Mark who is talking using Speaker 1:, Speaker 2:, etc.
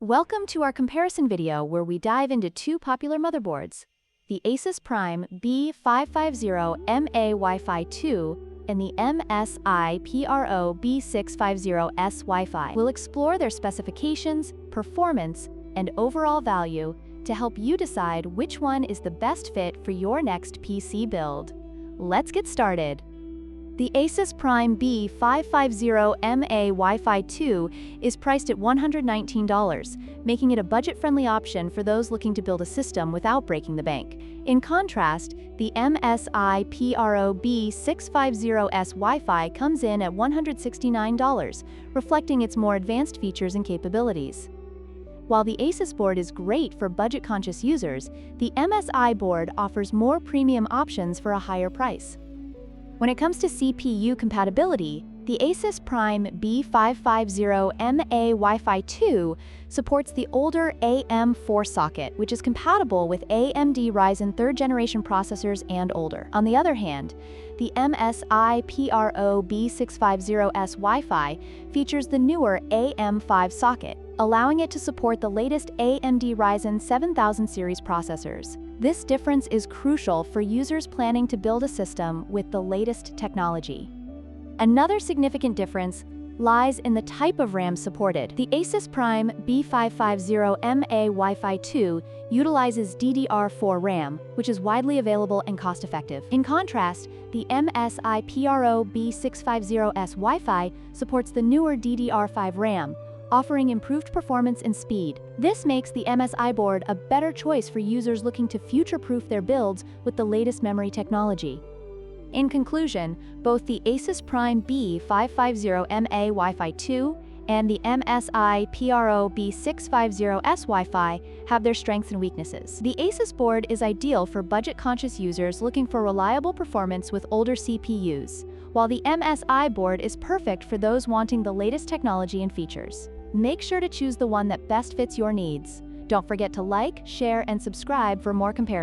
Speaker 1: Welcome to our comparison video where we dive into two popular motherboards, the ASUS Prime B550MA Wi-Fi 2 and the MSI PRO B650-S Wi-Fi. We'll explore their specifications, performance, and overall value to help you decide which one is the best fit for your next PC build. Let's get started. The ASUS Prime B550MA Wi-Fi 2 is priced at $119, making it a budget-friendly option for those looking to build a system without breaking the bank. In contrast, the MSI PRO B650-S Wi-Fi comes in at $169, reflecting its more advanced features and capabilities. While the ASUS board is great for budget-conscious users, the MSI board offers more premium options for a higher price. When it comes to CPU compatibility, the ASUS Prime B550MA Wi-Fi 2 supports the older AM4 socket, which is compatible with AMD Ryzen 3rd generation processors and older. On the other hand, the MSI PRO B650-S Wi-Fi features the newer AM5 socket, allowing it to support the latest AMD Ryzen 7000 series processors. This difference is crucial for users planning to build a system with the latest technology. Another significant difference lies in the type of RAM supported. The ASUS Prime B550MA Wi-Fi 2 utilizes DDR4 RAM, which is widely available and cost-effective. In contrast, the MSI PRO B650-S Wi-Fi supports the newer DDR5 RAM, offering improved performance and speed. This makes the MSI board a better choice for users looking to future-proof their builds with the latest memory technology. In conclusion, both the ASUS Prime B550MA Wi-Fi 2 and the MSI PRO B650-S Wi-Fi have their strengths and weaknesses. The ASUS board is ideal for budget-conscious users looking for reliable performance with older CPUs, while the MSI board is perfect for those wanting the latest technology and features. Make sure to choose the one that best fits your needs. Don't forget to like, share, and subscribe for more comparisons.